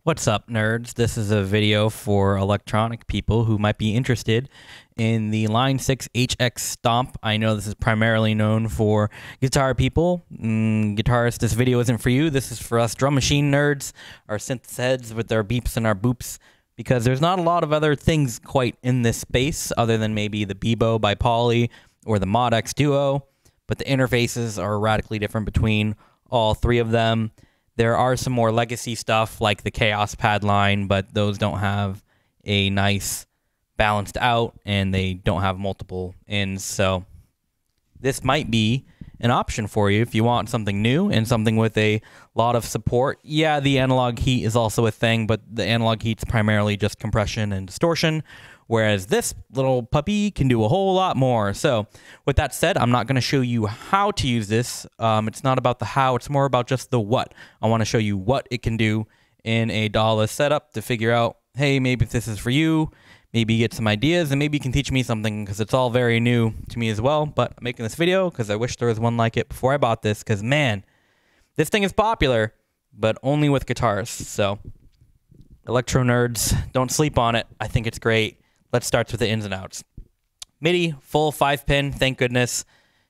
What's up, nerds? This is a video for electronic people who might be interested in the Line 6 HX Stomp. I know this is primarily known for guitar people. Guitarists, this video isn't for you. This is for us drum machine nerds, our synth heads with their beeps and our boops, because there's not a lot of other things quite in this space other than maybe the Bebo by Poly or the Mod X Duo, but the interfaces are radically different between all three of them. There are some more legacy stuff like the Chaos Pad line, but those don't have a nice balanced out and they don't have multiple ins. So this might be an option for you if you want something new and something with a lot of support. Yeah, the analog heat is also a thing, but the analog heat's primarily just compression and distortion, whereas this little puppy can do a whole lot more. So with that said, I'm not going to show you how to use this. It's not about the how, it's more about just the what. I want to show you what it can do in a DAW-less setup to figure out, hey, maybe if this is for you, maybe get some ideas, and maybe you can teach me something because it's all very new to me as well. But I'm making this video because I wish there was one like it before I bought this, because man, this thing is popular, but only with guitarists. So electro nerds, don't sleep on it. I think it's great. Let's start with the ins and outs. MIDI, full 5-pin, thank goodness.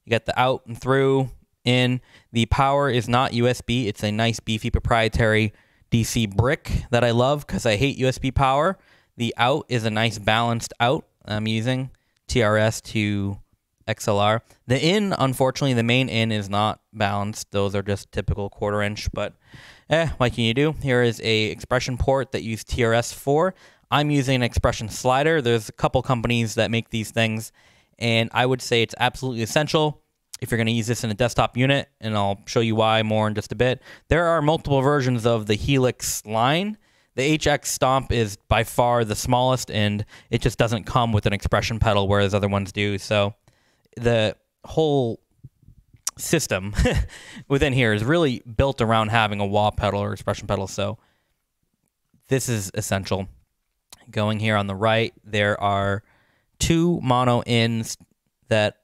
You got the out and through, in. The power is not USB. It's a nice, beefy, proprietary DC brick that I love because I hate USB power. The out is a nice balanced out. I'm using TRS to XLR. The in, unfortunately, the main in is not balanced. Those are just typical 1/4 inch, but what can you do? Here is a expression port that use TRS for. I'm using an expression slider. There's a couple companies that make these things, and I would say it's absolutely essential if you're going to use this in a desktop unit, and I'll show you why more in just a bit. There are multiple versions of the Helix line. The HX Stomp is by far the smallest, and it just doesn't come with an expression pedal, whereas other ones do. So the whole system within here is really built around having a wah pedal or expression pedal. So this is essential. Going here on the right, there are 2 mono ins that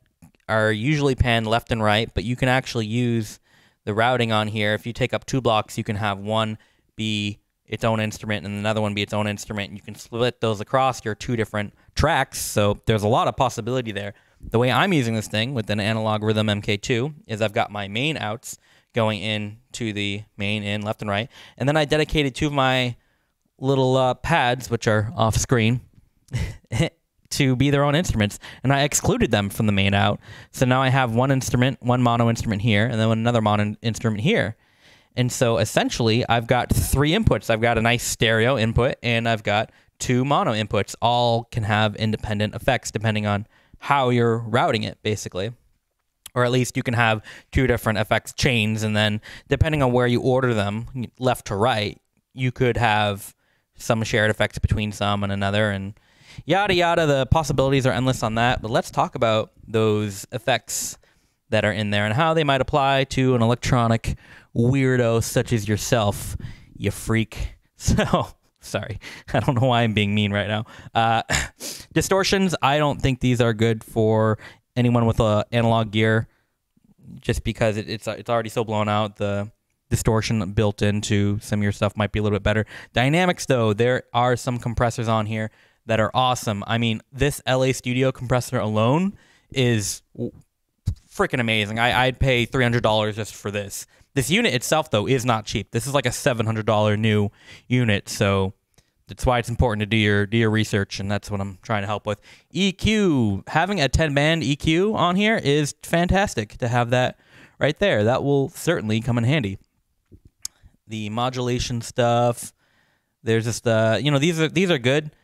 are usually panned left and right, but you can actually use the routing on here. If you take up 2 blocks, you can have one be its own instrument and another one be its own instrument. You can split those across your 2 different tracks, so there's a lot of possibility there. The way I'm using this thing with an analog rhythm MK2 is I've got my main outs going in to the main in left and right, and then I dedicated 2 of my little pads, which are off screen, to be their own instruments, and I excluded them from the main out. So now I have one instrument, one mono instrument here, and then another mono instrument here. And so essentially, I've got 3 inputs. I've got a nice stereo input, and I've got 2 mono inputs. All can have independent effects depending on how you're routing it, basically. Or at least you can have 2 different effects chains, and then depending on where you order them, left to right, you could have some shared effects between some and another, and yada yada. The possibilities are endless on that, but let's talk about those effects that are in there and how they might apply to an electronic weirdo such as yourself, you freak. So, sorry, I don't know why I'm being mean right now. Distortions, I don't think these are good for anyone with analog gear, just because it's already so blown out. The distortion built into some of your stuff might be a little bit better. Dynamics, though, there are some compressors on here that are awesome. I mean, this LA Studio compressor alone is freaking amazing. I'd pay $300 just for this. This unit itself, though, is not cheap. This is like a $700 new unit, so that's why it's important to do your research, and that's what I'm trying to help with. EQ, having a 10-band EQ on here is fantastic to have that right there. That will certainly come in handy. The modulation stuff, there's just these are good,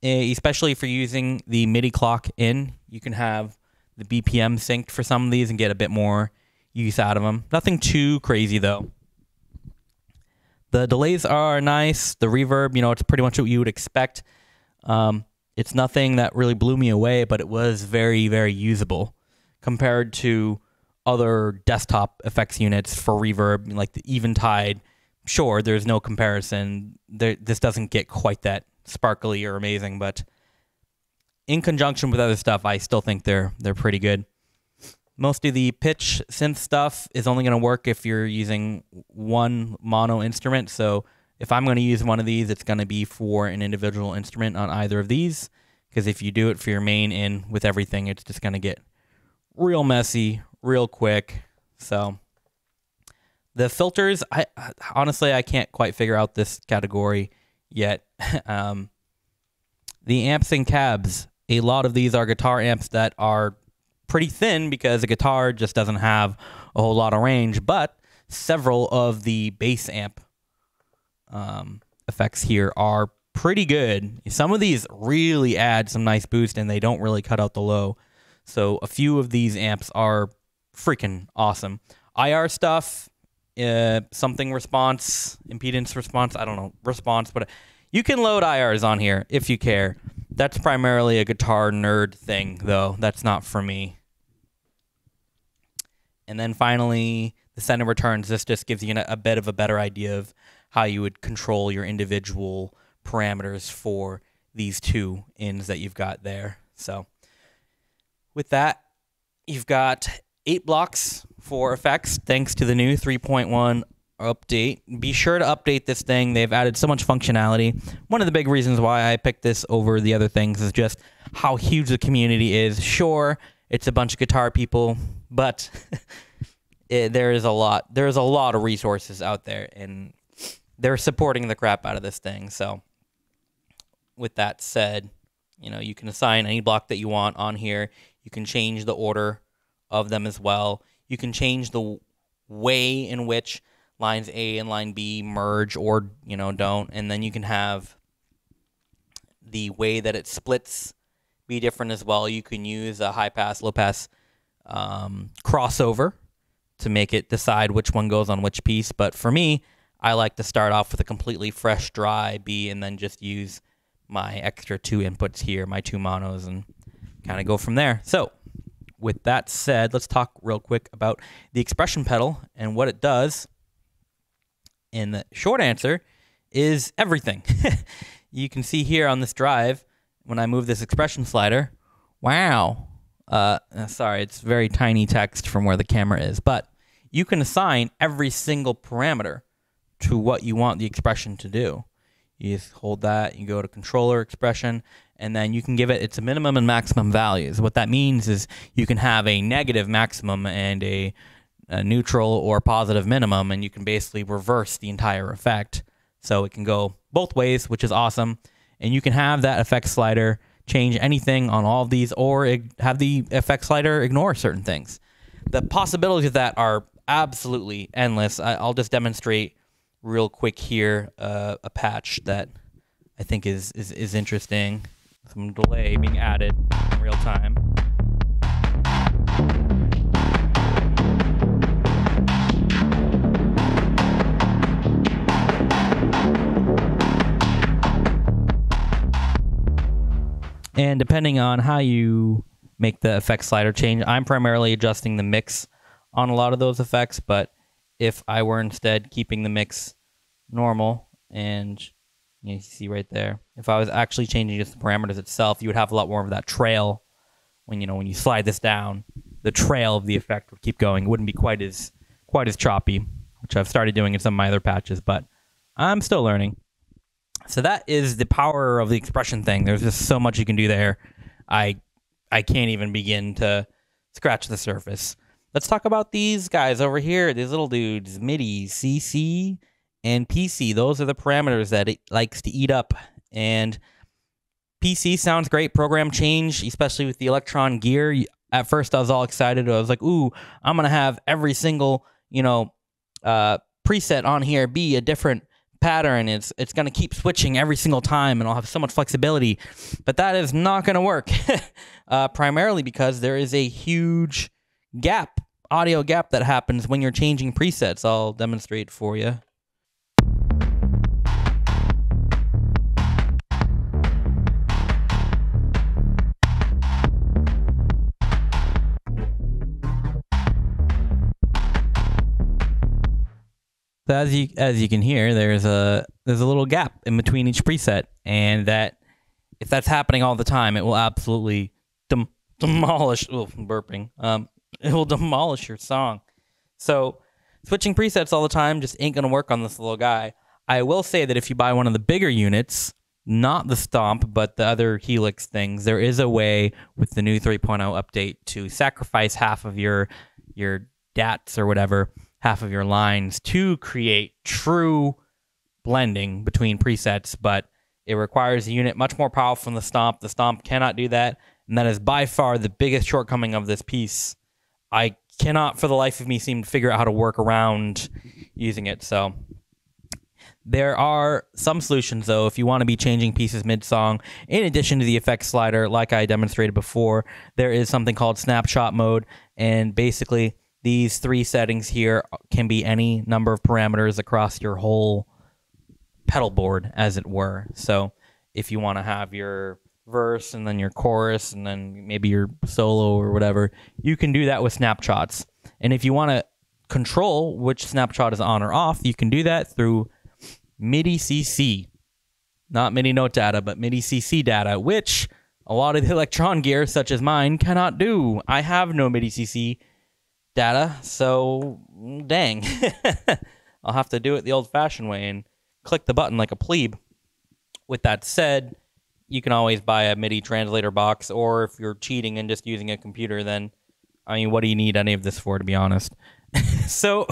especially for using the MIDI clock in. You can have the BPM synced for some of these and get a bit more use out of them. Nothing too crazy though. The delays are nice. The reverb, it's pretty much what you would expect. It's nothing that really blew me away, but it was very, very usable compared to other desktop effects units for reverb, like the Eventide. Sure, there's no comparison. This doesn't get quite that sparkly or amazing, but in conjunction with other stuff, I still think they're pretty good. Most of the pitch synth stuff is only going to work if you're using one mono instrument, so if I'm going to use one of these, it's going to be for an individual instrument on either of these, because if you do it for your main in with everything, it's just going to get real messy, real quick. So the filters, I honestly, I can't quite figure out this category yet. The amps and cabs, a lot of these are guitar amps that are pretty thin because the guitar just doesn't have a whole lot of range, but several of the bass amp effects here are pretty good. Some of these really add some nice boost and they don't really cut out the low. So a few of these amps are freaking awesome. IR stuff, something response, impedance response, I don't know, response, but you can load IRs on here if you care. That's primarily a guitar nerd thing, though. That's not for me. And then finally, the send and returns. This just gives you a bit of a better idea of how you would control your individual parameters for these two ins that you've got there. So with that, you've got 8 blocks for effects thanks to the new 3.1 update. Be sure to update this thing. They've added so much functionality. One of the big reasons why I picked this over the other things is just how huge the community is. Sure, it's a bunch of guitar people, but there's a lot of resources out there, and they're supporting the crap out of this thing. So with that said, you know, you can assign any block that you want on here. You can change the order of them as well. You can change the way in which lines A and line B merge or, you know, don't. And then you can have the way that it splits be different as well. You can use a high pass, low pass crossover to make it decide which one goes on which piece. But for me, I like to start off with a completely fresh, dry B and then just use my extra 2 inputs here, my 2 monos, and kind of go from there. So with that said, let's talk real quick about the expression pedal and what it does. And the short answer is everything. You can see here on this drive, when I move this expression slider, wow. Sorry, it's very tiny text from where the camera is, but you can assign every single parameter to what you want the expression to do. You just hold that, you go to controller expression, and then you can give it its minimum and maximum values. What that means is you can have a negative maximum and a neutral or positive minimum, and you can basically reverse the entire effect. So it can go both ways, which is awesome. And you can have that effect slider change anything on all of these, or have the effect slider ignore certain things. The possibilities of that are absolutely endless. I'll just demonstrate real quick here a patch that I think is interesting. Some delay being added in real time. And depending on how you make the effect slider change, I'm primarily adjusting the mix on a lot of those effects, but if I were instead keeping the mix normal, and you see right there, if I was actually changing just the parameters itself, you would have a lot more of that trail. When you slide this down, the trail of the effect would keep going. It wouldn't be quite as choppy, which I've started doing in some of my other patches, but I'm still learning. So that is the power of the expression thing. There's just so much you can do there. I can't even begin to scratch the surface. Let's talk about these guys over here, these little dudes, MIDI, CC, and PC. Those are the parameters that it likes to eat up. And PC sounds great. Program change, especially with the Electron gear. At first, I was all excited. I was like, ooh, I'm going to have every single, preset on here be a different pattern. It's going to keep switching every single time, and I'll have so much flexibility. But that is not going to work, primarily because there is a huge audio gap that happens when you're changing presets. I'll demonstrate for you. So as you can hear, there's a little gap in between each preset, and that if that's happening all the time, it will absolutely demolish. Oh, burping. It will demolish your song. So switching presets all the time just ain't gonna work on this little guy. I will say that if you buy one of the bigger units, not the Stomp, but the other Helix things, there is a way with the new 3.0 update to sacrifice half of your DATs or whatever, half of your lines to create true blending between presets, but it requires a unit much more powerful than the Stomp. The Stomp cannot do that, and that is by far the biggest shortcoming of this piece. I cannot for the life of me seem to figure out how to work around using it, so there are some solutions, though, if you want to be changing pieces mid-song. In addition to the effects slider, like I demonstrated before, there is something called Snapshot Mode, and basically these 3 settings here can be any number of parameters across your whole pedal board, as it were. So if you want to have your verse and then your chorus and then maybe your solo or whatever, you can do that with snapshots. And if you want to control which snapshot is on or off, you can do that through MIDI CC. Not MIDI note data, but MIDI CC data, which a lot of the Electron gear, such as mine, cannot do. I have no MIDI CC data, so dang. I'll have to do it the old-fashioned way and click the button like a plebe. With that said, you can always buy a MIDI translator box, or if you're cheating and just using a computer, then, I mean, what do you need any of this for, to be honest? So,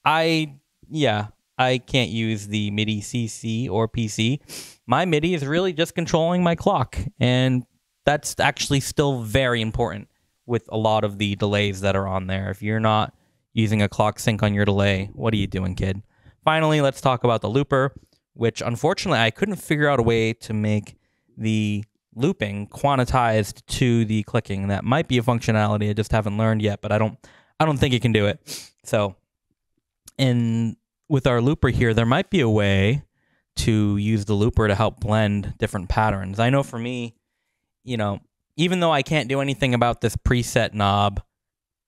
I can't use the MIDI CC or PC. My MIDI is really just controlling my clock, and that's actually still very important with a lot of the delays that are on there. If you're not using a clock sync on your delay, what are you doing, kid? Finally, let's talk about the looper, which unfortunately I couldn't figure out a way to make the looping quantized to the clicking. That might be a functionality I just haven't learned yet, but I don't think it can do it. So, with our looper here, there might be a way to use the looper to help blend different patterns. I know for me, you know, even though I can't do anything about this preset knob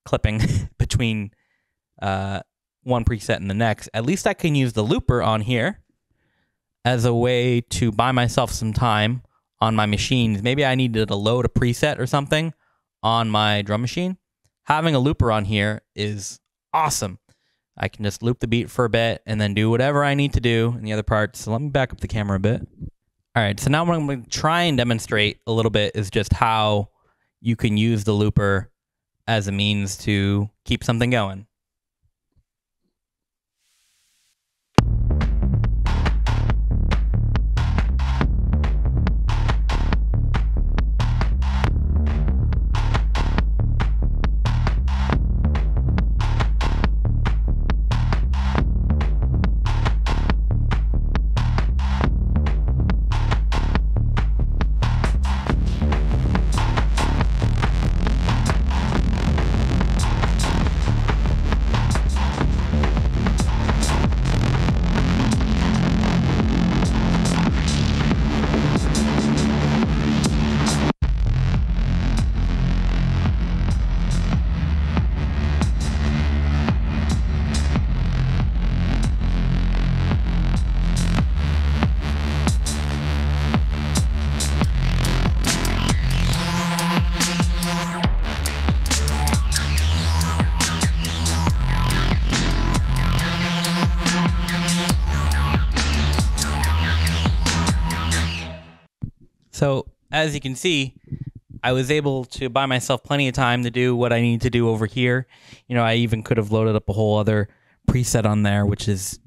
clipping between one preset and the next, at least I can use the looper on here as a way to buy myself some time on my machines. Maybe I needed to load a preset or something on my drum machine. Having a looper on here is awesome. I can just loop the beat for a bit and then do whatever I need to do in the other parts. So let me back up the camera a bit. All right, so now what I'm going to try and demonstrate a little bit is just how you can use the looper as a means to keep something going. So as you can see, I was able to buy myself plenty of time to do what I need to do over here. You know, I even could have loaded up a whole other preset on there, which is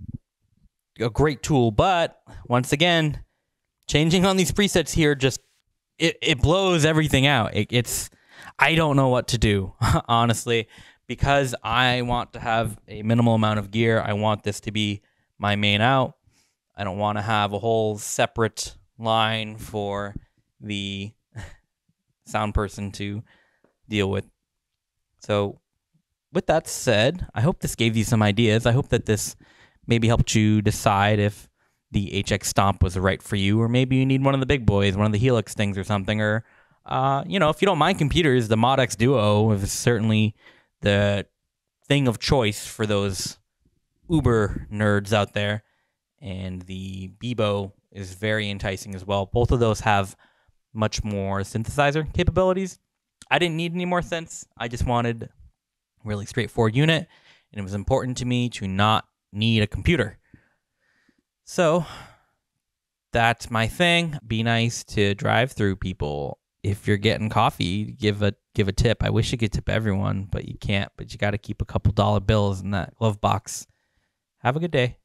a great tool. But once again, changing on these presets here just it blows everything out. I don't know what to do, honestly, because I want to have a minimal amount of gear. I want this to be my main out. I don't want to have a whole separate line for the sound person to deal with. So with that said, I hope this gave you some ideas. I hope that this maybe helped you decide if the HX Stomp was right for you, or maybe you need one of the big boys, one of the Helix things or something, or you know, if you don't mind computers, the Mod X Duo is certainly the thing of choice for those uber nerds out there, and the Bebo is very enticing as well. Both of those have much more synthesizer capabilities. I didn't need any more synths. I just wanted a really straightforward unit, and it was important to me to not need a computer. So that's my thing. Be nice to drive through people. If you're getting coffee, give a tip. I wish you could tip everyone, but you can't. But you got to keep a couple dollar bills in that glove box. Have a good day.